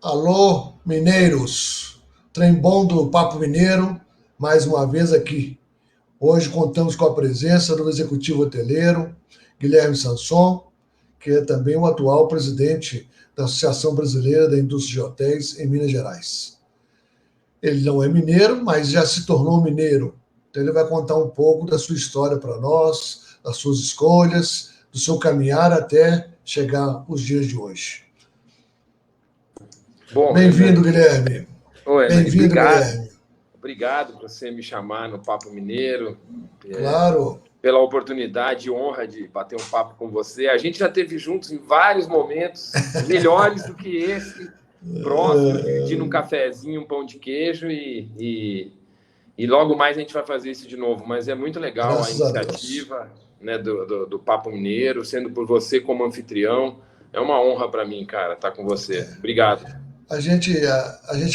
Alô, mineiros! Trem bom do Papo Mineiro, mais uma vez aqui. Hoje contamos com a presença do executivo hoteleiro, Guilherme Sanson, que é também o atual presidente da Associação Brasileira da Indústria de Hotéis em Minas Gerais. Ele não é mineiro, mas já se tornou mineiro. Então ele vai contar um pouco da sua história para nós, das suas escolhas, do seu caminhar até chegar os dias de hoje. Bom, Bem-vindo, Guilherme. Oi, Bem-vindo, Guilherme. Obrigado por você me chamar no Papo Mineiro. Claro. Pela oportunidade e honra de bater um papo com você. A gente já esteve juntos em vários momentos, melhores do que esse, próximo, dividindo um cafezinho, um pão de queijo e logo mais a gente vai fazer isso de novo. Mas é muito legal a iniciativa, né, do Papo Mineiro, sendo por você como anfitrião. É uma honra para mim, cara, estar com você. Obrigado. A gente,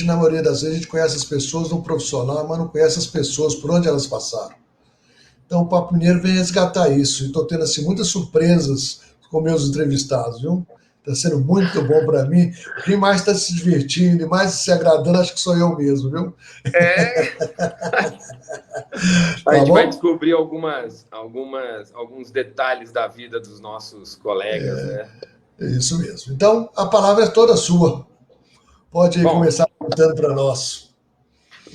na maioria das vezes, a gente conhece as pessoas no profissional, mas não conhece as pessoas por onde elas passaram. Então, o Papo Mineiro vem resgatar isso. E estou tendo assim, muitas surpresas com meus entrevistados, viu? Está sendo muito bom para mim. Quem mais está se divertindo e mais se agradando, acho que sou eu mesmo, viu? A gente vai descobrir alguns detalhes da vida dos nossos colegas, né? É isso mesmo. Então, a palavra é toda sua. Pode começar contando para nós.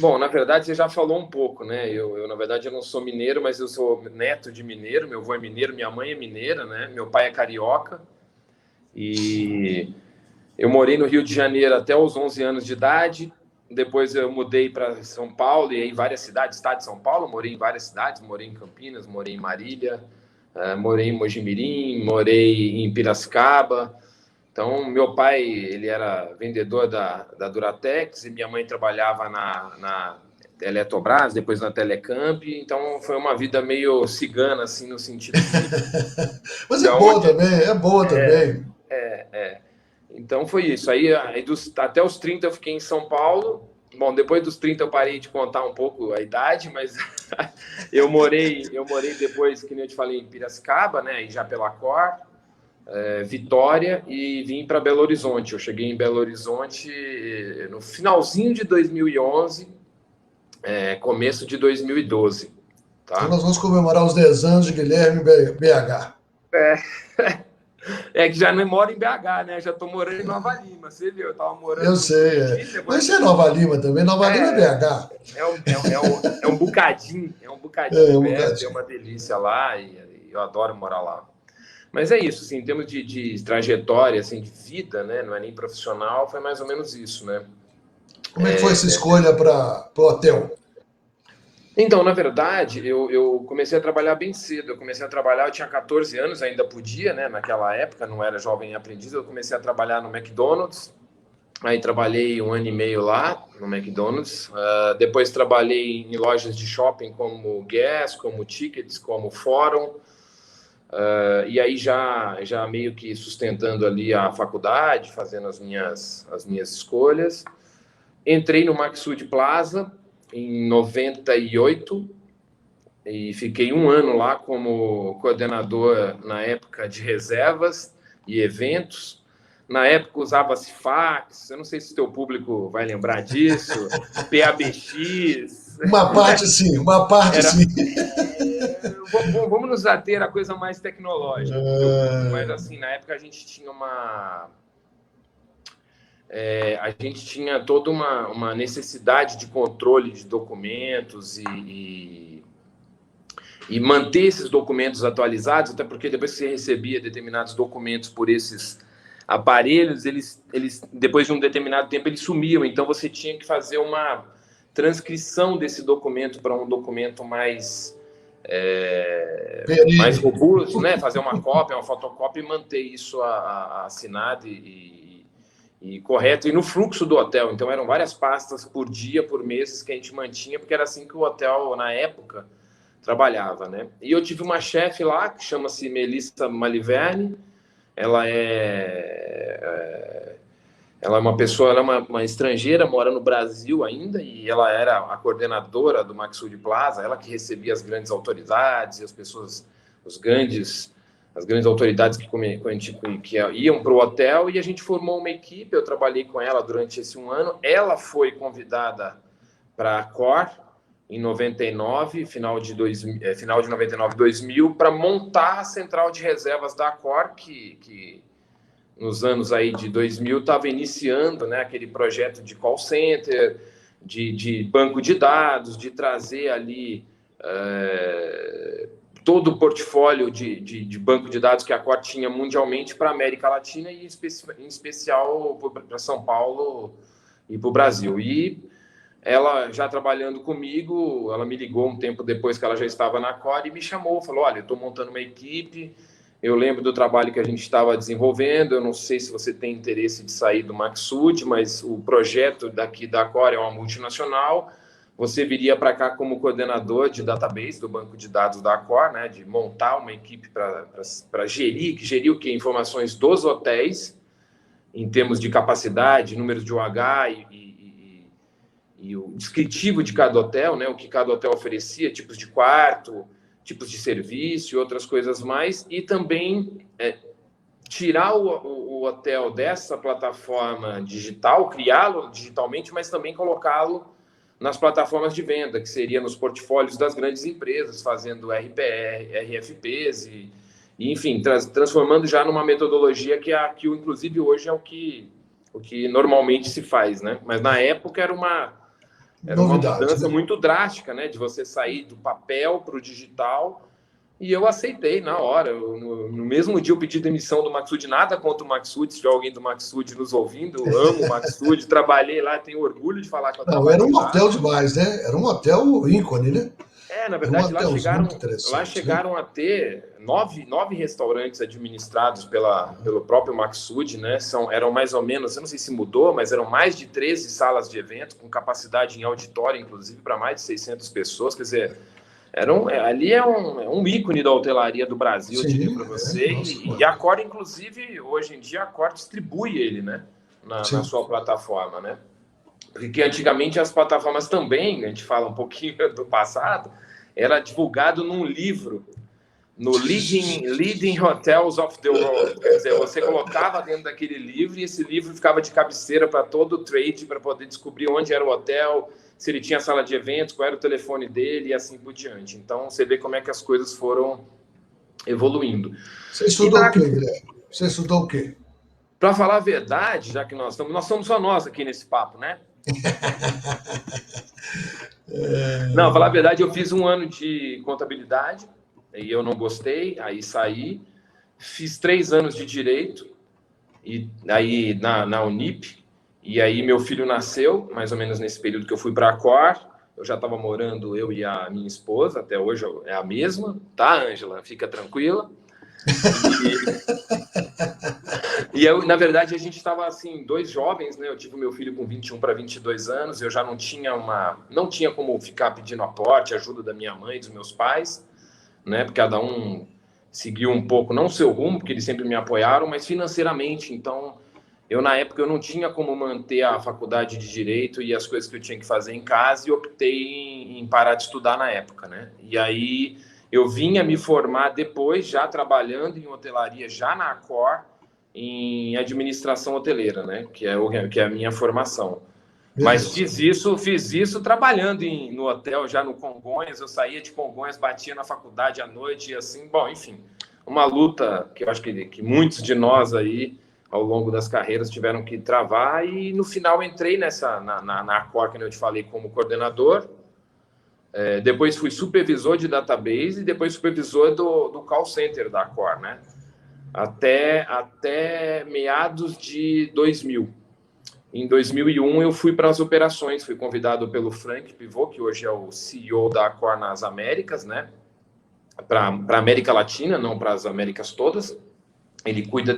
Bom, na verdade, você já falou um pouco, né? Na verdade, eu não sou mineiro, mas eu sou neto de mineiro. Meu avô é mineiro, minha mãe é mineira, né? Meu pai é carioca. E eu morei no Rio de Janeiro até os 11 anos de idade. Depois eu mudei para São Paulo e em várias cidades, estado de São Paulo. Morei em várias cidades, morei em Campinas, morei em Marília, morei em Mojimirim, morei em Piracicaba. Então, meu pai, ele era vendedor da Duratex e minha mãe trabalhava na Eletrobras, depois na Telecamp. Então, foi uma vida meio cigana, assim, no sentido de... Mas é boa também, Então, foi isso. Aí até os 30 eu fiquei em São Paulo. Bom, depois dos 30 eu parei de contar um pouco a idade, mas eu morei depois, que nem eu te falei, em Piracicaba, né, e já pela Cor. Vitória e vim para Belo Horizonte. Eu cheguei em Belo Horizonte no finalzinho de 2011, começo de 2012. Tá? Então nós vamos comemorar os 10 anos de Guilherme BH. Que já não moro em BH, né? Já estou morando em Nova Lima, você viu? Eu estava morando... Eu sei, Mas isso é Nova Lima também, Nova Lima é BH. É um bocadinho, perto, é uma delícia lá e eu adoro morar lá. Mas é isso, assim, em termos de trajetória, assim, de vida, né? Não é nem profissional, foi mais ou menos isso, né? Como é que foi essa escolha para o hotel? Então, na verdade, eu comecei a trabalhar bem cedo. Eu tinha 14 anos, ainda podia, né? Naquela época, não era jovem aprendiz. Eu comecei a trabalhar no McDonald's. Aí trabalhei 1 ano e meio lá no McDonald's. Depois trabalhei em lojas de shopping como Guess, como Tickets, como Fórum. E aí já meio que sustentando ali a faculdade, fazendo as minhas escolhas. Entrei no Maxud Plaza em 98 e fiquei 1 ano lá como coordenador na época de reservas e eventos. Na época usava-se fax, eu não sei se o teu público vai lembrar disso, PABX. Uma parte sim. Vamos nos ater à coisa mais tecnológica. Mas, assim, na época a gente tinha toda uma necessidade de controle de documentos e manter esses documentos atualizados, até porque depois que você recebia determinados documentos por esses aparelhos, eles depois de um determinado tempo, eles sumiam. Então, você tinha que fazer uma transcrição desse documento para um documento mais robusto, né? Fazer uma cópia, uma fotocópia e manter isso assinado e correto. E no fluxo do hotel. Então, eram várias pastas por dia, por meses que a gente mantinha, porque era assim que o hotel, na época, trabalhava, né? E eu tive uma chefe lá, que chama-se Melissa Maliverne. Ela é uma pessoa, ela é uma estrangeira, mora no Brasil ainda, e ela era a coordenadora do Maxud Plaza, ela que recebia as grandes autoridades e as pessoas, os grandes as grandes autoridades que iam para o hotel, e a gente formou uma equipe. Eu trabalhei com ela durante esse um ano. Ela foi convidada para a Accor em 99, final de 99, 2000, para montar a central de reservas da Accor, que nos anos aí de 2000 estava iniciando, né, aquele projeto de call center, de banco de dados, de trazer ali todo o portfólio de banco de dados que a Accor tinha mundialmente para a América Latina e em especial para São Paulo e para o Brasil. E ela, já trabalhando comigo, ela me ligou um tempo depois que ela já estava na Accor e me chamou, falou: olha, eu estou montando uma equipe, eu lembro do trabalho que a gente estava desenvolvendo, eu não sei se você tem interesse de sair do Maxud, mas o projeto daqui da Accor é uma multinacional, você viria para cá como coordenador de database do banco de dados da Accor, né, de montar uma equipe para gerir o quê? Informações dos hotéis, em termos de capacidade, números de OH e o descritivo de cada hotel, né, o que cada hotel oferecia, tipos de quarto, tipos de serviço e outras coisas mais, e também tirar o hotel dessa plataforma digital, criá-lo digitalmente, mas também colocá-lo nas plataformas de venda, que seria nos portfólios das grandes empresas, fazendo RPR, RFPs e enfim, transformando já numa metodologia que inclusive hoje é o que normalmente se faz, né? Mas na época era uma mudança, né, muito drástica, né? De você sair do papel para o digital. E eu aceitei na hora. No mesmo dia eu pedi demissão do Maxud, nada contra o Maxud, se tiver alguém do Maxud nos ouvindo, eu amo o Maxud, trabalhei lá, tenho orgulho de falar que eu trabalhei lá. Era um hotel demais, né? Era um hotel ícone, né? Na verdade, lá chegaram, né, a ter nove restaurantes administrados pelo próprio Maxud, né? Eram mais ou menos, eu não sei se mudou, mas eram mais de 13 salas de evento, com capacidade em auditório, inclusive, para mais de 600 pessoas. Quer dizer, ali é um ícone da hotelaria do Brasil, eu diria para você. E a Accor, inclusive, hoje em dia, a Accor distribui ele, né, na sua plataforma, né? Porque antigamente as plataformas também, a gente fala um pouquinho do passado, era divulgado num livro, no Leading Hotels of the World. Quer dizer, você colocava dentro daquele livro e esse livro ficava de cabeceira para todo o trade, para poder descobrir onde era o hotel, se ele tinha sala de eventos, qual era o telefone dele e assim por diante. Então, você vê como é que as coisas foram evoluindo. Você estudou o quê, Guilherme? Você estudou o quê? Para falar a verdade, já que nós somos só nós aqui nesse papo, né? Não, falar a verdade, eu fiz um ano de contabilidade e eu não gostei, aí saí, fiz 3 anos de direito e aí na Unip, e aí meu filho nasceu, mais ou menos nesse período que eu fui para a Accor. Eu já estava morando, eu e a minha esposa, até hoje é a mesma, tá, Ângela? Fica tranquila. E eu, na verdade, a gente estava assim, 2 jovens, né? Eu tive meu filho com 21 para 22 anos, eu já não tinha como ficar pedindo aporte, ajuda da minha mãe, dos meus pais, né? Porque cada um seguiu um pouco, não o seu rumo, porque eles sempre me apoiaram, mas financeiramente. Então, na época, eu não tinha como manter a faculdade de Direito e as coisas que eu tinha que fazer em casa, e optei em parar de estudar na época, né? E aí eu vinha me formar depois, já trabalhando em hotelaria, já na Accor, em administração hoteleira, né? Que é a minha formação. Mas fiz isso trabalhando no hotel, já no Congonhas. Eu saía de Congonhas, batia na faculdade à noite e assim, bom, enfim, uma luta que eu acho que muitos de nós aí, ao longo das carreiras, tiveram que travar, e no final entrei na Accor, que eu te falei, como coordenador. Depois fui supervisor de database e depois supervisor do call center da Accor, né? Até meados de 2000. Em 2001, eu fui para as operações, fui convidado pelo Frank Pivot, que hoje é o CEO da Accor nas Américas, né? Para a América Latina, não para as Américas todas. Ele cuida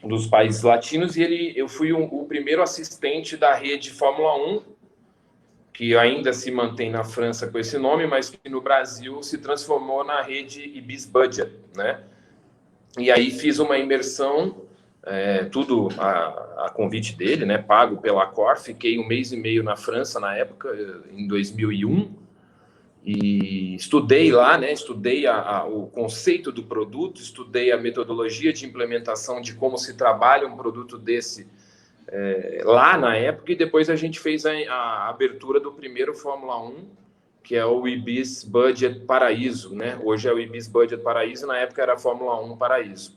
dos países latinos, e eu fui o primeiro assistente da rede Fórmula 1, que ainda se mantém na França com esse nome, mas que no Brasil se transformou na rede Ibis Budget, né? E aí fiz uma imersão, tudo a convite dele, né? Pago pela Accor. Fiquei 1 mês e meio na França na época, em 2001. e estudei lá, né? Estudei o conceito do produto, estudei a metodologia de implementação de como se trabalha um produto desse lá na época, e depois a gente fez a abertura do primeiro Fórmula 1, que é o Ibis Budget Paraíso, né? Hoje é o Ibis Budget Paraíso, na época era a Fórmula 1 Paraíso.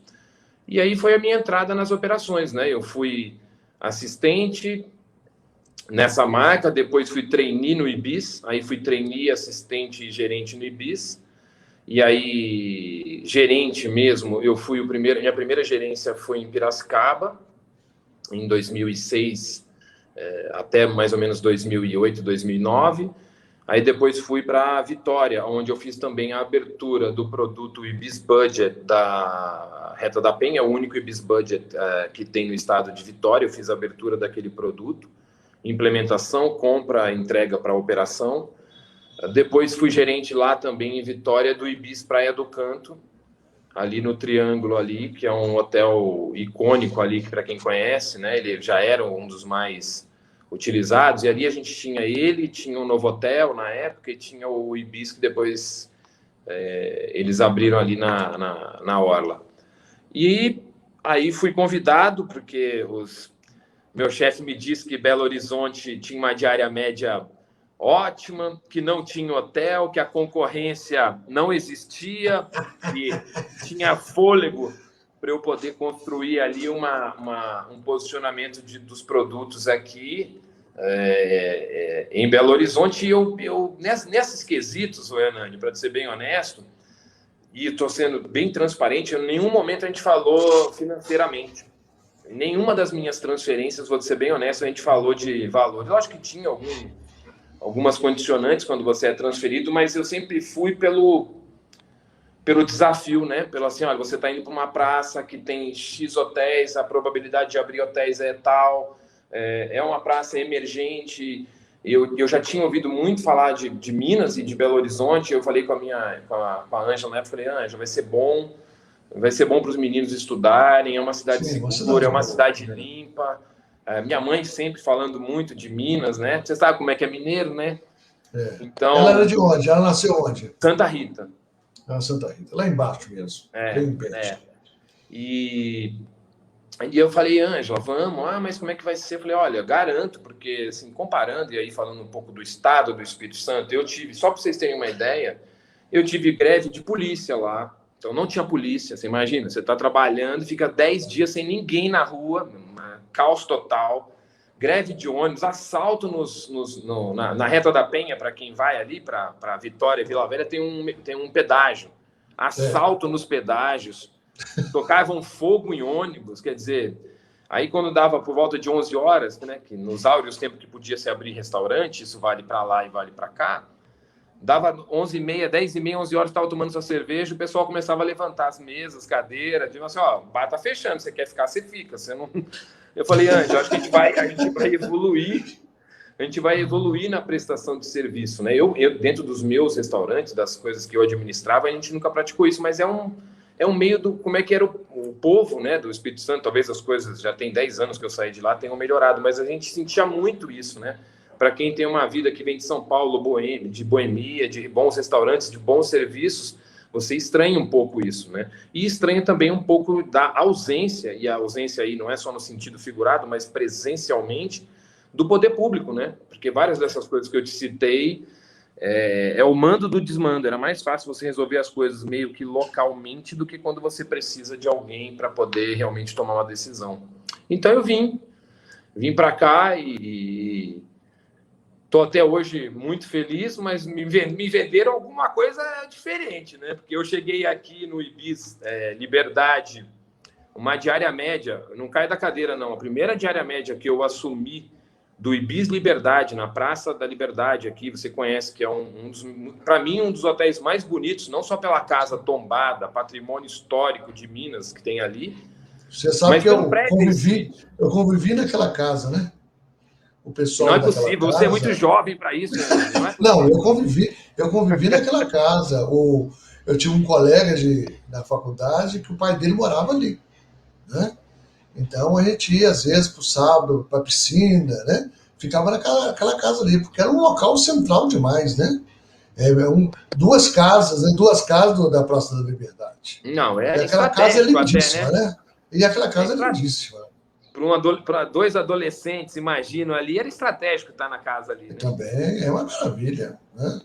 E aí foi a minha entrada nas operações, né? Eu fui assistente nessa marca, depois fui trainee no Ibis, aí fui trainee, assistente e gerente no Ibis, e aí gerente mesmo, eu fui minha primeira gerência foi em Piracicaba, em 2006, até mais ou menos 2008, 2009, aí depois fui para Vitória, onde eu fiz também a abertura do produto Ibis Budget da Reta da Penha, o único Ibis Budget que tem no estado de Vitória, eu fiz a abertura daquele produto, implementação, compra, entrega para operação. Depois fui gerente lá também em Vitória do Ibis Praia do Canto, ali no Triângulo ali, que é um hotel icônico ali, que para quem conhece, né, ele já era um dos mais utilizados, e ali a gente tinha tinha um Novotel na época, e tinha o Ibis, que depois eles abriram ali na Orla. E aí fui convidado, porque meu chefe me disse que Belo Horizonte tinha uma diária média ótima, que não tinha hotel, que a concorrência não existia, que tinha fôlego para eu poder construir ali um posicionamento dos produtos aqui em Belo Horizonte. E eu nesses quesitos, Hernani, para ser bem honesto, e estou sendo bem transparente, em nenhum momento a gente falou financeiramente. Em nenhuma das minhas transferências, vou ser bem honesto, a gente falou de valor. Eu acho que tinha algumas condicionantes quando você é transferido, mas eu sempre fui pelo desafio, né? Pelo assim, olha, você está indo para uma praça que tem X hotéis, a probabilidade de abrir hotéis é tal, é uma praça emergente. Eu já tinha ouvido muito falar de Minas e de Belo Horizonte. Eu falei com a Ângela, né? Falei, Ângela, vai ser bom para os meninos estudarem, é uma cidade segura, é uma cidade limpa. Minha mãe sempre falando muito de Minas, né? Você sabe como é que é mineiro, né? Então, ela era de onde? Ela nasceu onde? Santa Rita. Santa Rita, lá embaixo mesmo, bem perto. E eu falei, Ângela, vamos, mas como é que vai ser? Eu falei, olha, garanto, porque, assim, comparando, e aí falando um pouco do estado do Espírito Santo, só para vocês terem uma ideia, eu tive greve de polícia lá, então não tinha polícia, você imagina, você está trabalhando, fica 10 dias sem ninguém na rua, caos total, greve de ônibus, assalto na Reta da Penha, para quem vai ali, para Vitória e Vila Velha, tem um pedágio, assalto nos pedágios, tocavam fogo em ônibus, quer dizer, aí quando dava por volta de 11 horas, né, que nos áureos tempo que podia se abrir restaurante, isso vale para lá e vale para cá, dava 11h30, 10h30, 11 horas, estava tomando sua cerveja, o pessoal começava a levantar as mesas, cadeiras, dizendo assim, ó, o bar tá fechando, você quer ficar, você fica, você não... Eu falei, Ângela, acho que a gente vai evoluir na prestação de serviço, né? Eu, dentro dos meus restaurantes, das coisas que eu administrava, a gente nunca praticou isso, mas é um meio do como é que era o povo, né, do Espírito Santo. Talvez as coisas, já tem 10 anos que eu saí de lá, tenham melhorado, mas a gente sentia muito isso, né? Para quem tem uma vida que vem de São Paulo, de boemia, de bons restaurantes, de bons serviços, você estranha um pouco isso, né? E estranha também um pouco da ausência, e a ausência aí não é só no sentido figurado, mas presencialmente, do poder público, né? Porque várias dessas coisas que eu te citei é o mando do desmando. Era mais fácil você resolver as coisas meio que localmente do que quando você precisa de alguém para poder realmente tomar uma decisão. Então eu vim para cá e estou até hoje muito feliz, mas me venderam alguma coisa diferente, né? Porque eu cheguei aqui no Ibis Liberdade, uma diária média, não cai da cadeira não, a primeira diária média que eu assumi do Ibis Liberdade, na Praça da Liberdade aqui, você conhece, que é para mim, um dos hotéis mais bonitos, não só pela casa tombada, patrimônio histórico de Minas que tem ali. Você sabe que eu convivi naquela casa, né? O pessoal não é possível, você é muito jovem para isso. Né? Não, eu convivi naquela casa. Eu tinha um colega da faculdade que o pai dele morava ali, né? Então a gente ia às vezes para o sábado para a piscina, né? Ficava naquela casa ali, porque era um local central demais, né? Duas casas, né? Duas casas da Praça da Liberdade. Não, E é aquela casa é estratégico lindíssima, até, né? né? E aquela casa é lindíssima. Para dois adolescentes, imagino, ali, era estratégico estar na casa ali, né? Também é uma maravilha, né?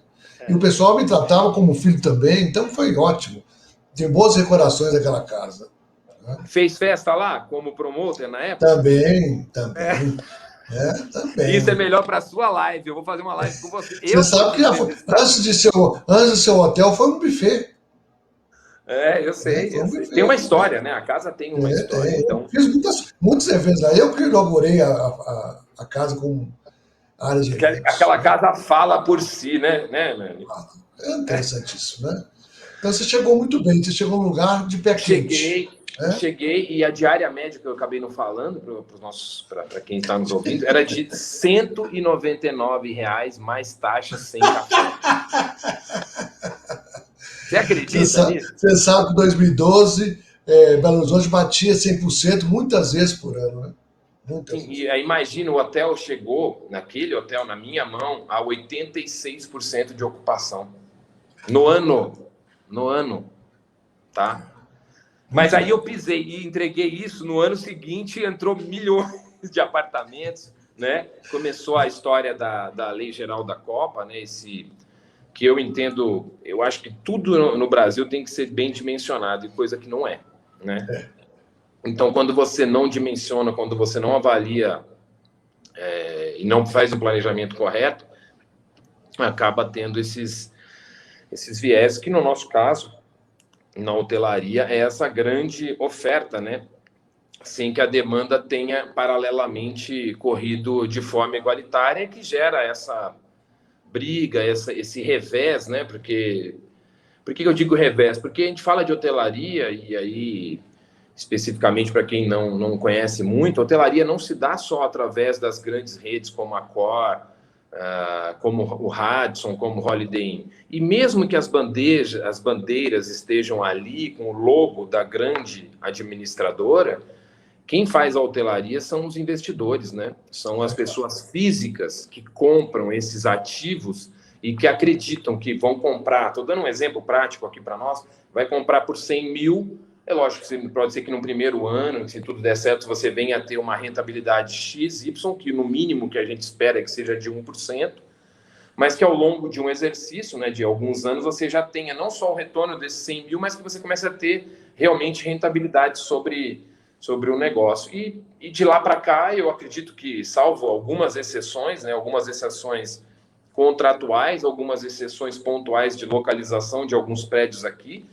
E o pessoal me tratava como filho também, então foi ótimo. Tem boas recordações daquela casa. Né? Fez festa lá, como promoter na época? Também, É. também. Isso é Também. melhor para a sua live. Eu vou fazer uma live com você. Você Eu fui sabe que entrevistado. antes do seu hotel foi um buffet. É, eu Né? sei, Foi eu um sei. Tem uma buffet. Né? história, né? A casa tem uma história, Eu então. fiz muitos eventos lá. Eu que inaugurei a casa com área de eventos. Aquela Né? casa fala por si, né, Nani? É interessantíssimo, né? Então você chegou muito bem, você chegou num lugar de pé quente. Né? Cheguei e a diária média que eu acabei não falando para quem está nos ouvindo era de R$ 199 mais taxa sem café. Você acredita nisso? Você sabe que em 2012 Belo Horizonte batia 100% muitas vezes por ano, né? Muitas Sim, vezes. e aí imagina, o hotel chegou, naquele hotel, na minha mão, a 86% de ocupação. No ano, tá? Mas aí eu pisei e entreguei isso. No ano seguinte, entrou milhões de apartamentos, né? Começou a história da Lei Geral da Copa, né? Que eu entendo, eu acho que tudo no Brasil tem que ser bem dimensionado, e coisa que não é, né? Então, quando você não dimensiona, quando você não avalia e não faz o planejamento correto, acaba tendo esses viés que, no nosso caso, na hotelaria, é essa grande oferta, né? Sem que a demanda tenha paralelamente corrido de forma igualitária, que gera essa briga, esse revés, né? Por que eu digo revés? Porque a gente fala de hotelaria, e aí, especificamente para quem não conhece muito, a hotelaria não se dá só através das grandes redes como a Accor, como o Radisson, como o Holiday Inn. E mesmo que as bandeiras estejam ali com o logo da grande administradora, quem faz a hotelaria são os investidores, né? São as pessoas físicas que compram esses ativos e que acreditam que vão comprar. Estou dando um exemplo prático aqui para nós. Vai comprar por 100 mil. É lógico que pode ser que no primeiro ano, se tudo der certo, você venha a ter uma rentabilidade XY, que no mínimo que a gente espera é que seja de 1%, mas que ao longo de um exercício, né, de alguns anos, você já tenha não só o retorno desses 100 mil, mas que você comece a ter realmente rentabilidade sobre o negócio. E de lá para cá, eu acredito que, salvo algumas exceções, né, algumas exceções contratuais, algumas exceções pontuais de localização de alguns prédios aqui,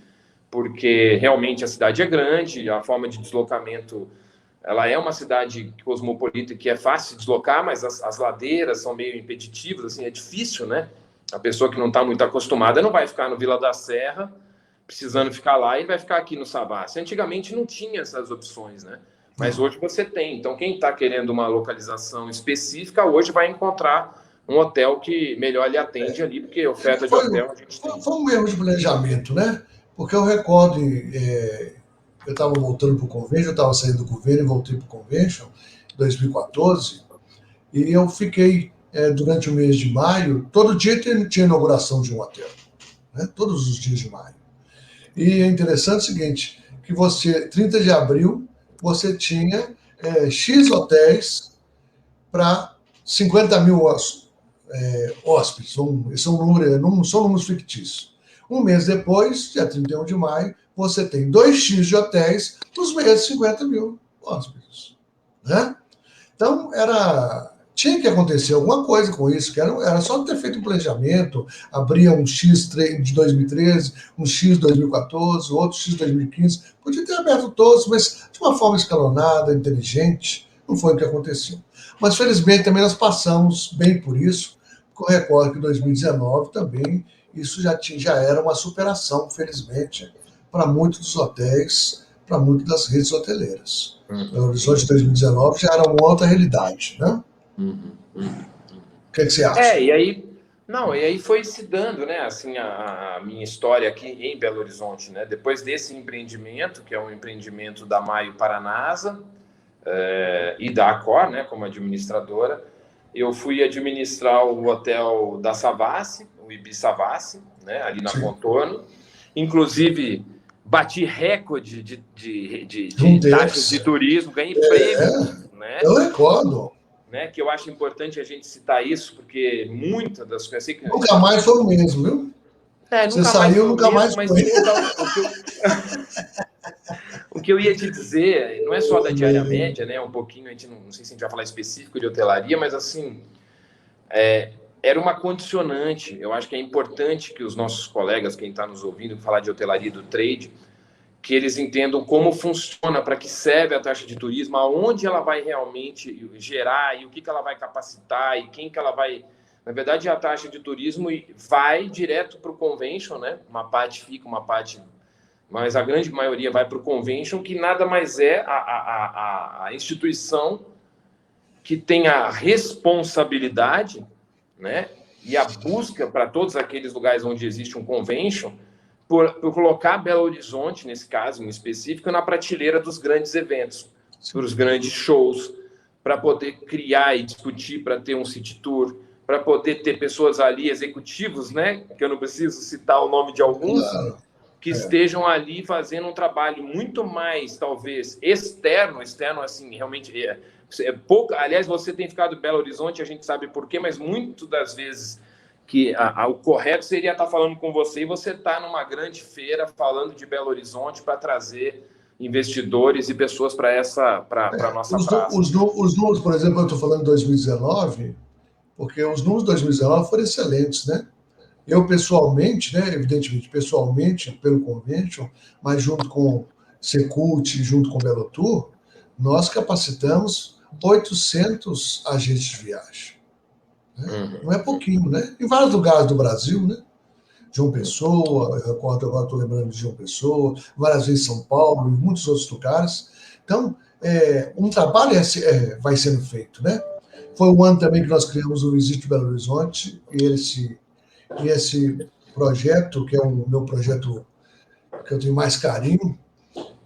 porque realmente a cidade é grande, a forma de deslocamento, ela é uma cidade cosmopolita que é fácil de deslocar, mas as ladeiras são meio impeditivas, assim, é difícil, né? A pessoa que não está muito acostumada não vai ficar no Vila da Serra, precisando ficar lá, e vai ficar aqui no Savassi. Antigamente não tinha essas opções, né? Mas hoje você tem. Então, quem está querendo uma localização específica, hoje vai encontrar um hotel que melhor lhe atende ali, porque oferta de hotel a gente tem. Foi um erro de planejamento, né? Porque eu recordo, eu estava voltando para o convention, eu estava saindo do convention e voltei para o convention em 2014, e eu fiquei, durante o mês de maio, todo dia tinha inauguração de um hotel, né? Todos os dias de maio. E é interessante o seguinte, que 30 de abril, você tinha X hotéis para 50 mil hóspedes. Não são números fictícios. Um mês depois, dia 31 de maio, você tem 2x de hotéis dos mesmos 50 mil hóspedes. Né? Então, tinha que acontecer alguma coisa com isso, que era só ter feito um planejamento, abria um X de 2013, um X de 2014, outro X de 2015, podia ter aberto todos, mas de uma forma escalonada, inteligente, não foi o que aconteceu. Mas, felizmente, também nós passamos bem por isso, porque eu recordo que em 2019 também isso já era uma superação, felizmente, para muitos dos hotéis, para muitas das redes hoteleiras. O Horizonte de 2019 já era uma outra realidade, né? O que você acha? E aí foi se dando, né, assim, a minha história aqui em Belo Horizonte, né, depois desse empreendimento, que é um empreendimento da Maio Paranasa, e da Accor, né, como administradora, eu fui administrar o hotel da Savassi, o Bibi Savassi, né, ali na Contorno. Inclusive, bati recorde de taxas de turismo, ganhei prêmios, né? Eu recordo. Né, que eu acho importante a gente citar isso, porque muitas das coisas... Nunca mais foi o mesmo, viu? Você saiu, nunca mais foi. O que eu ia te dizer, não é só da diária média, né? Um pouquinho, a gente não sei se a gente vai falar específico de hotelaria, mas assim, era uma condicionante. Eu acho que é importante que os nossos colegas, quem está nos ouvindo, falar de hotelaria do trade, que eles entendam como funciona, para que serve a taxa de turismo, aonde ela vai realmente gerar e o que ela vai capacitar e quem que ela vai... Na verdade, a taxa de turismo vai direto para o convention, né? Uma parte fica, uma parte... Mas a grande maioria vai para o convention, que nada mais é a instituição que tem a responsabilidade, né? E a busca para todos aqueles lugares onde existe um convention, por colocar Belo Horizonte, nesse caso em específico, na prateleira dos grandes eventos, dos grandes shows, para poder criar e discutir, para ter um city tour, para poder ter pessoas ali, executivos, né? Que eu não preciso citar o nome de alguns, que estejam ali fazendo um trabalho muito mais, talvez, externo assim, realmente... pouco, aliás, você tem ficado em Belo Horizonte, a gente sabe por quê, mas muitas das vezes... que o correto seria estar falando com você e você estar numa grande feira falando de Belo Horizonte para trazer investidores e pessoas para a nossa praça. Os números, por exemplo, eu estou falando de 2019, porque os números de 2019 foram excelentes, né? Eu pessoalmente, né, evidentemente, pessoalmente, pelo convention, mas junto com Secult, junto com Belo Tour, nós capacitamos 800 agentes de viagem. Né? Não é pouquinho, né? Em vários lugares do Brasil, né? João Pessoa, eu recordo, agora estou lembrando de João Pessoa, várias vezes em São Paulo, em muitos outros lugares. Então, um trabalho vai sendo feito, né? Foi um ano também que nós criamos o Visit Belo Horizonte, e esse projeto, que é o meu projeto que eu tenho mais carinho,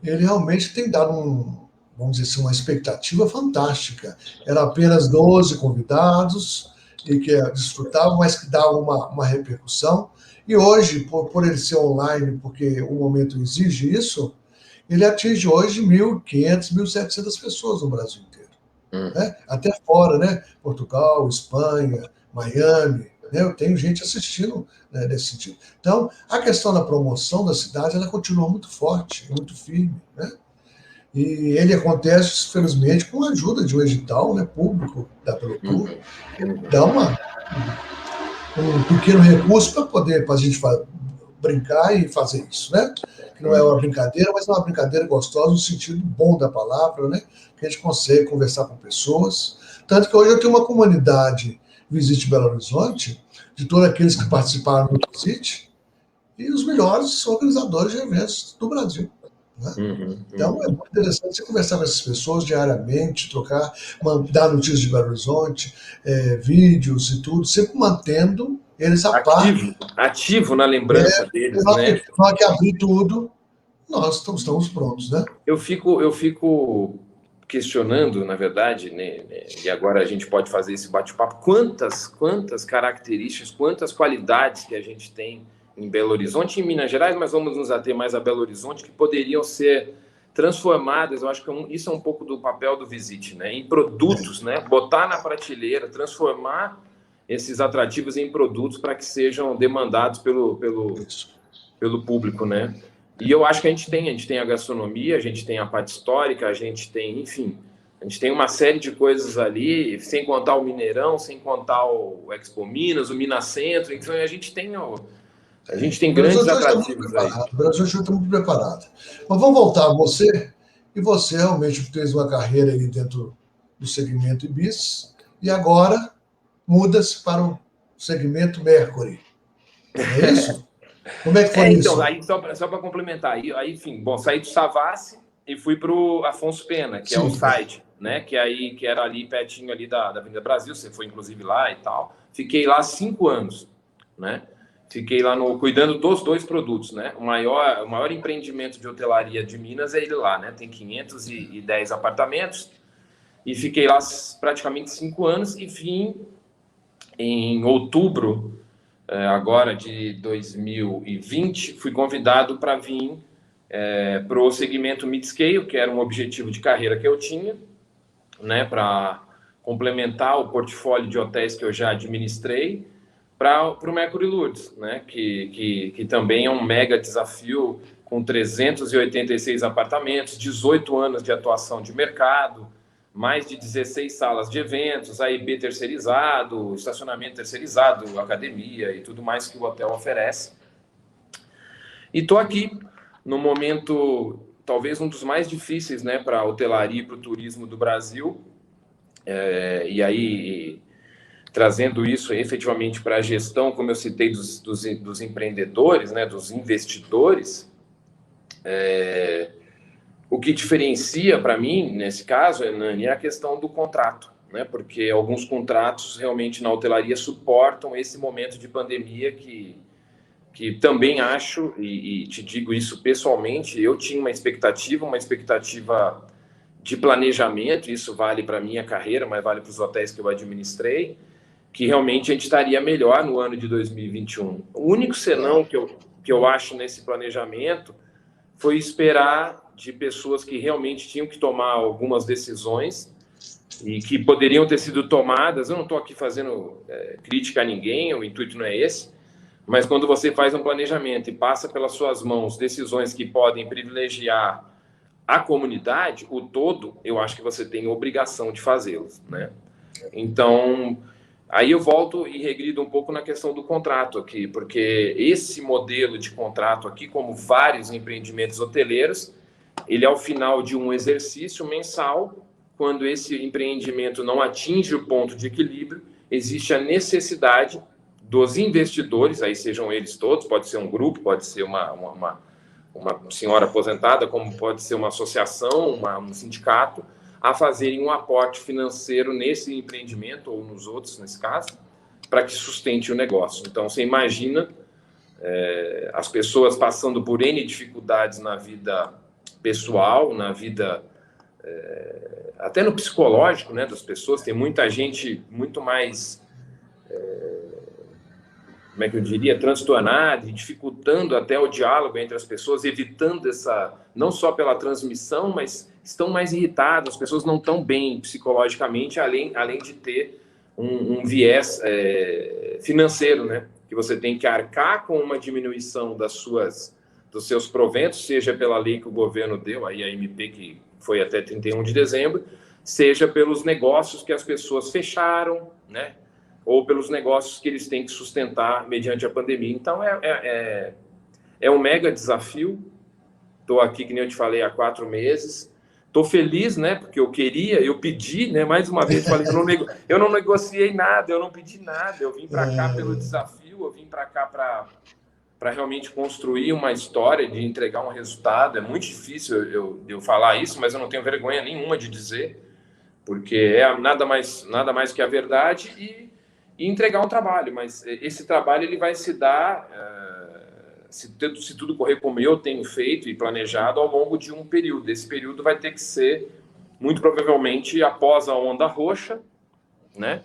ele realmente tem dado vamos dizer assim, uma expectativa fantástica. Era apenas 12 convidados, e que desfrutavam, mas que davam uma repercussão. E hoje, por ele ser online, porque o momento exige isso, ele atinge hoje 1.500, 1.700 pessoas no Brasil inteiro. Né? Até fora, né? Portugal, Espanha, Miami. Né? Eu tenho gente assistindo, né, nesse sentido. Então, a questão da promoção da cidade, ela continua muito forte, muito firme. Né? E ele acontece, felizmente, com a ajuda de um edital, né, público da Belo Tour, que dá um pequeno recurso para a gente brincar e fazer isso, né? Que não é uma brincadeira, mas é uma brincadeira gostosa no sentido bom da palavra, né? Que a gente consegue conversar com pessoas. Tanto que hoje eu tenho uma comunidade Visit Belo Horizonte, de todos aqueles que participaram do Visit, e os melhores organizadores de eventos do Brasil. Né? Então é muito interessante você conversar com essas pessoas diariamente, trocar, dar notícias de Belo Horizonte, vídeos e tudo, sempre mantendo eles a par. Ativo na lembrança deles, né? Na hora que abrir tudo, nós estamos prontos, né? Eu fico questionando, na verdade, né, e agora a gente pode fazer esse bate-papo, quantas características, quantas qualidades que a gente tem em Belo Horizonte e em Minas Gerais, mas vamos nos ater mais a Belo Horizonte, que poderiam ser transformadas. Eu acho que isso é um pouco do papel do Visit, né? Em produtos, né? Botar na prateleira, transformar esses atrativos em produtos para que sejam demandados pelo público, né? E eu acho que a gente tem a gastronomia, a gente tem a parte histórica, a gente tem, enfim, a gente tem uma série de coisas ali, sem contar o Mineirão, sem contar o Expo Minas, o Minas Centro, então a gente tem grandes atrativos aí. O Brasil está muito preparado. Mas vamos voltar a você, e você realmente fez uma carreira aí dentro do segmento Ibis, e agora muda-se para o segmento Mercury. É isso? Como é que foi isso? Então, aí, só para complementar, aí, enfim, saí do Savassi e fui para o Afonso Pena, que é o site, né? Que era ali pertinho ali da Avenida Brasil, você foi inclusive lá e tal. Fiquei lá 5 anos, né? Fiquei lá cuidando dos 2 produtos, né? O maior empreendimento de hotelaria de Minas é ele lá, né? Tem 510 apartamentos e fiquei lá praticamente 5 anos e vim em outubro agora de 2020, fui convidado para vir para o segmento mid-scale, que era um objetivo de carreira que eu tinha, né, para complementar o portfólio de hotéis que eu já administrei, para o Mercury Lourdes, né, que também é um mega desafio, com 386 apartamentos, 18 anos de atuação de mercado, mais de 16 salas de eventos, AIB terceirizado, estacionamento terceirizado, academia e tudo mais que o hotel oferece. E estou aqui no momento, talvez um dos mais difíceis, né, para a hotelaria e para o turismo do Brasil. E aí, trazendo isso efetivamente para a gestão, como eu citei, dos empreendedores, né, dos investidores, o que diferencia para mim, nesse caso, Hernani, é a questão do contrato, né, porque alguns contratos realmente na hotelaria suportam esse momento de pandemia que também acho, e te digo isso pessoalmente, eu tinha uma expectativa de planejamento, isso vale para a minha carreira, mas vale para os hotéis que eu administrei, que realmente a gente estaria melhor no ano de 2021. O único senão que eu acho nesse planejamento foi esperar de pessoas que realmente tinham que tomar algumas decisões e que poderiam ter sido tomadas. Eu não estou aqui fazendo crítica a ninguém, o intuito não é esse, mas quando você faz um planejamento e passa pelas suas mãos decisões que podem privilegiar a comunidade, o todo, eu acho que você tem obrigação de fazê-los, né? Então, aí eu volto e regrido um pouco na questão do contrato aqui, porque esse modelo de contrato aqui, como vários empreendimentos hoteleiros, ele é o final de um exercício mensal. Quando esse empreendimento não atinge o ponto de equilíbrio, existe a necessidade dos investidores, aí sejam eles todos, pode ser um grupo, pode ser uma senhora aposentada, como pode ser uma associação, um sindicato, a fazerem um aporte financeiro nesse empreendimento, ou nos outros, nesse caso, para que sustente o negócio. Então, você imagina as pessoas passando por N dificuldades na vida pessoal, na vida, até no psicológico, né, das pessoas. Tem muita gente muito mais, como é que eu diria, transtornada, e dificultando até o diálogo entre as pessoas, evitando não só pela transmissão, mas estão mais irritadas, as pessoas não estão bem psicologicamente, além de ter um viés financeiro, né? Que você tem que arcar com uma diminuição dos seus proventos, seja pela lei que o governo deu, aí a MP, que foi até 31 de dezembro, seja pelos negócios que as pessoas fecharam, né? Ou pelos negócios que eles têm que sustentar mediante a pandemia. Então, é um mega desafio. Estou aqui, que nem eu te falei, há 4 meses. Estou feliz, né? Porque eu pedi, né? Mais uma vez, falei, eu não negociei nada, eu não pedi nada. Eu vim para cá pelo desafio, eu vim para cá para realmente construir uma história, de entregar um resultado. É muito difícil eu falar isso, mas eu não tenho vergonha nenhuma de dizer, porque é nada mais que a verdade e entregar um trabalho. Mas esse trabalho ele vai se dar, se tudo correr como eu tenho feito e planejado, ao longo de um período. Esse período vai ter que ser, muito provavelmente, após a onda roxa, né?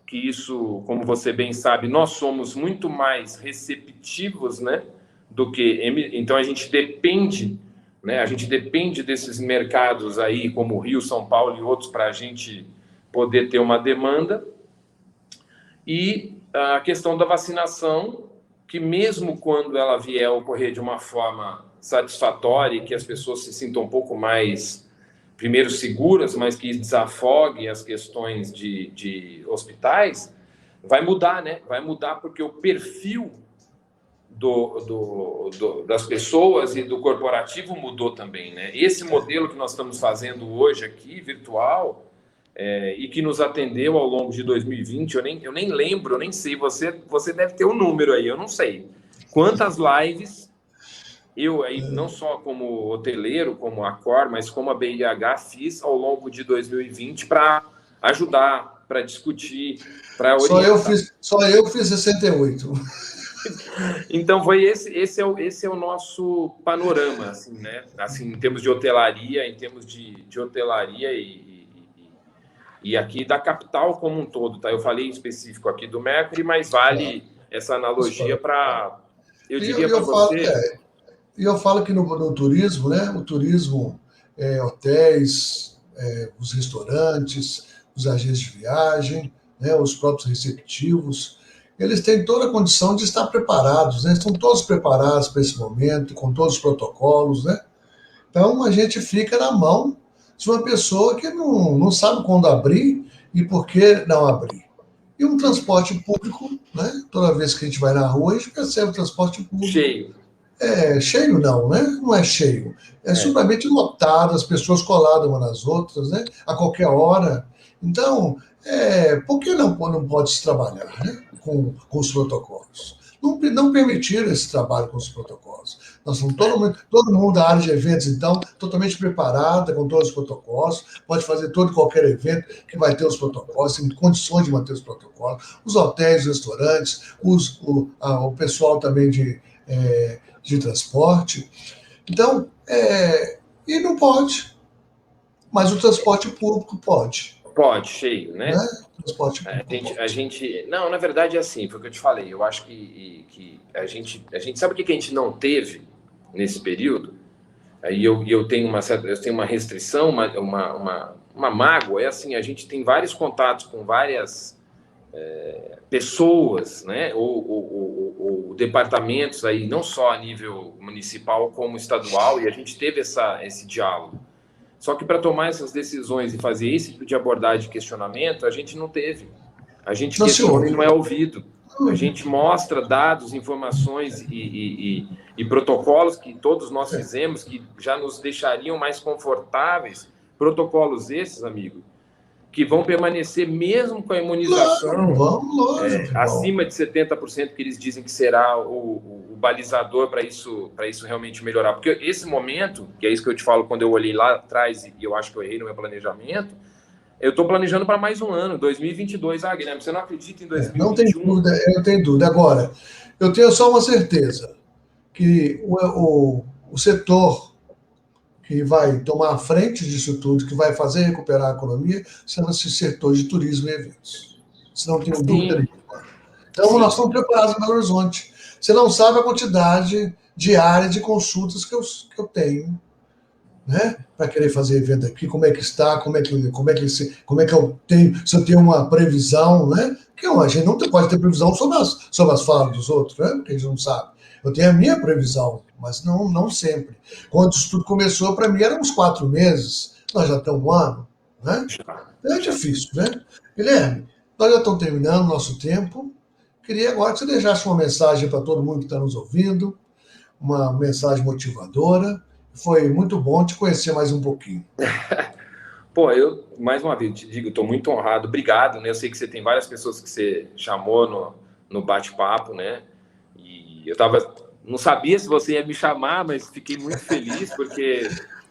Que isso, como você bem sabe, nós somos muito mais receptivos, né? Do que... Então, a gente depende, né? A gente depende desses mercados aí, como o Rio, São Paulo e outros, para a gente poder ter uma demanda. E a questão da vacinação, que mesmo quando ela vier a ocorrer de uma forma satisfatória e que as pessoas se sintam um pouco mais, primeiro, seguras, mas que desafogue as questões de hospitais, vai mudar, né? Vai mudar porque o perfil das pessoas e do corporativo mudou também, né? Esse modelo que nós estamos fazendo hoje aqui, virtual, e que nos atendeu ao longo de 2020, eu nem lembro, eu nem sei, você deve ter um número aí, eu não sei. Quantas lives eu aí, não só como hoteleiro, como a Cor, mas como a BIH, fiz ao longo de 2020 para ajudar, para discutir, para orientar. Só eu fiz 68. Então, esse é o nosso panorama, assim, né? Assim, em termos de hotelaria, hotelaria e aqui da capital como um todo, tá? Eu falei em específico aqui do Mercury, mas vale essa analogia para, eu E diria eu, para eu falo, você... e eu falo que no turismo, né? O turismo, hotéis, os restaurantes, os agentes de viagem, né? Os próprios receptivos, eles têm toda a condição de estar preparados, né? Estão todos preparados para esse momento, com todos os protocolos, né? Então a gente fica na mão de uma pessoa que não sabe quando abrir e por que não abrir. E um transporte público, né? Toda vez que a gente vai na rua, a gente percebe o transporte público Cheio. cheio não, né? Não é cheio. É É. supermente lotado, as pessoas coladas umas nas outras, né? A qualquer hora. Então, por que não pode se trabalhar, né? Com os protocolos? Não permitir esse trabalho com os protocolos. Nós somos todo mundo da área de eventos, então, totalmente preparada com todos os protocolos, pode fazer todo qualquer evento que vai ter os protocolos, tem condições de manter os protocolos. Os hotéis, os restaurantes, o pessoal também de transporte. Então, e não pode, mas o transporte público pode, Pode, cheio, né? né? O transporte A público gente, a pode. gente, não, na verdade é assim, foi o que eu te falei. Eu acho que a gente sabe o que a gente não teve nesse período. Aí eu tenho uma restrição, uma mágoa. É assim, a gente tem vários contatos com várias pessoas, né, ou departamentos aí, não só a nível municipal como estadual, e a gente teve esse diálogo. Só que para tomar essas decisões e fazer esse tipo de abordagem de questionamento, a gente não teve. A gente Não se questiona e ouve. não é ouvido. A gente mostra dados, informações e protocolos que todos nós fizemos que já nos deixariam mais confortáveis. Protocolos esses, amigo, que vão permanecer mesmo com a Claro, imunização vamos, lógico que vão. acima de 70%, que eles dizem que será o balizador para isso realmente melhorar. Porque esse momento, que é isso que eu te falo quando eu olhei lá atrás e eu acho que eu errei no meu planejamento, eu estou planejando para mais um ano, 2022. Ah, Guilherme, você não acredita em Não tem 2021? dúvida, eu não tenho dúvida. Agora, eu tenho só uma certeza, que o setor que vai tomar a frente disso tudo, que vai fazer recuperar a economia, chama-se setor de turismo e eventos. Isso não tenho dúvida Sim, nenhuma. Então, nós sim. estamos preparados em Belo Horizonte. Você não sabe a quantidade diária de consultas que eu tenho, né? Para querer fazer evento aqui, como é que está, como é que eu tenho, se eu tenho uma previsão, né? Porque a gente não pode ter previsão sobre as falas dos outros, né? Porque a gente não sabe. Eu tenho a minha previsão, mas não sempre. Quando isso tudo começou, para mim, eram uns 4 meses, nós já estamos um ano, né? Já, É já. difícil, né? Guilherme, nós já estamos terminando o nosso tempo. Queria agora que você deixasse uma mensagem para todo mundo que está nos ouvindo, uma mensagem motivadora. Foi muito bom te conhecer mais um pouquinho. Pô, eu, mais uma vez, te digo, estou muito honrado. Obrigado, né? Eu sei que você tem várias pessoas que você chamou no bate-papo, né? E eu tava, não sabia se você ia me chamar, mas fiquei muito feliz, porque,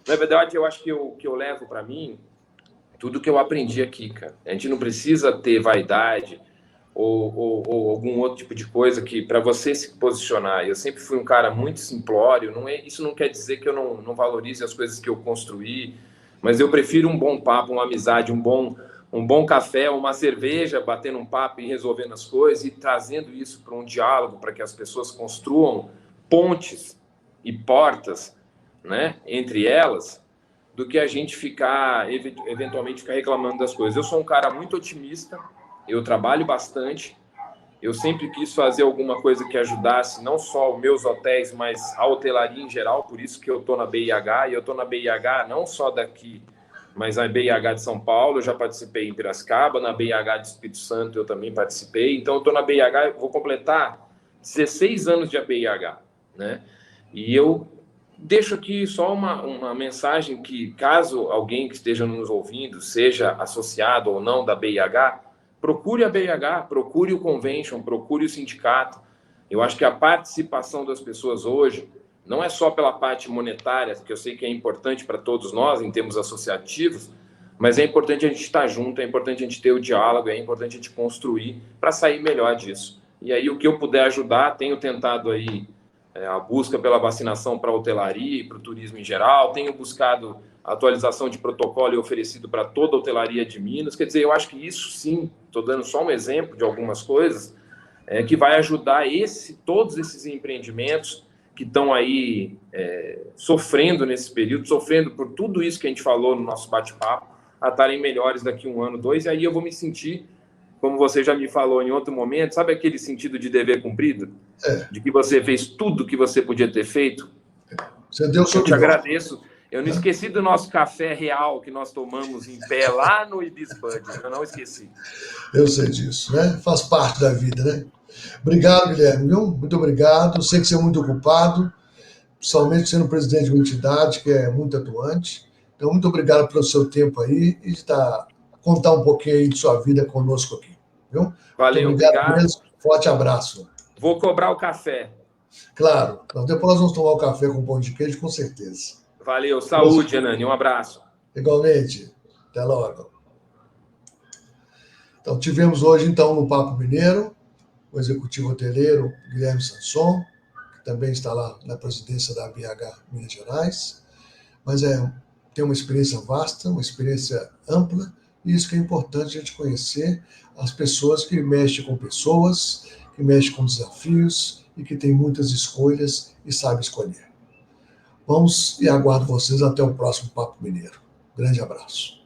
na verdade, eu acho que eu levo para mim tudo que eu aprendi aqui, cara. A gente não precisa ter vaidade ou algum outro tipo de coisa que para você se posicionar. Eu sempre fui um cara muito simplório. Isso não quer dizer que eu não valorize as coisas que eu construí, mas eu prefiro um bom papo, uma amizade, um bom café, uma cerveja, batendo um papo e resolvendo as coisas e trazendo isso para um diálogo, para que as pessoas construam pontes e portas, né, entre elas, do que a gente eventualmente ficar reclamando das coisas. Eu sou um cara muito otimista, eu trabalho bastante, eu sempre quis fazer alguma coisa que ajudasse não só os meus hotéis, mas a hotelaria em geral, por isso que eu estou na BIH, e eu estou na BIH não só daqui, mas na BIH de São Paulo, eu já participei em Piracicaba, na BIH de Espírito Santo eu também participei, então eu estou na BIH, vou completar 16 anos de ABIH, né? E eu deixo aqui só uma mensagem que, caso alguém que esteja nos ouvindo seja associado ou não da BIH, procure a BIH, procure o convention, procure o sindicato. Eu acho que a participação das pessoas hoje não é só pela parte monetária, que eu sei que é importante para todos nós em termos associativos, mas é importante a gente estar junto, é importante a gente ter o diálogo, é importante a gente construir para sair melhor disso. E aí o que eu puder ajudar, tenho tentado aí a busca pela vacinação para a hotelaria e para o turismo em geral, tenho buscado a atualização de protocolo e oferecido para toda a hotelaria de Minas. Quer dizer, eu acho que isso sim, estou dando só um exemplo de algumas coisas, que vai ajudar todos esses empreendimentos que estão aí sofrendo nesse período, sofrendo por tudo isso que a gente falou no nosso bate-papo, a estarem melhores daqui 1 ano, 2, e aí eu vou me sentir, como você já me falou em outro momento, sabe aquele sentido de dever cumprido? De que você fez tudo que você podia ter feito? Você deu o seu Eu te agradeço. Eu não esqueci do nosso café real que nós tomamos em pé lá no Ibis Bud. Eu não esqueci. Eu sei disso, né? Faz parte da vida, né? Obrigado, Guilherme, viu? Muito obrigado. Sei que você é muito ocupado, principalmente sendo presidente de uma entidade que é muito atuante. Então, muito obrigado pelo seu tempo aí e de contar um pouquinho aí de sua vida conosco aqui, viu? Valeu, Muito obrigado obrigado. mesmo. Forte abraço. Vou cobrar o café. Claro. Então, depois nós vamos tomar o café com pão de queijo, com certeza. Valeu. Saúde, Hernani. Um abraço. Igualmente. Até logo. Então, tivemos hoje, então, no Papo Mineiro, o executivo hoteleiro Guilherme Sanson, que também está lá na presidência da BH Minas Gerais, mas tem uma experiência vasta, uma experiência ampla, e isso que é importante a gente conhecer as pessoas que mexem com pessoas, que mexem com desafios e que tem muitas escolhas e sabe escolher. Vamos e aguardo vocês até o próximo Papo Mineiro. Grande abraço.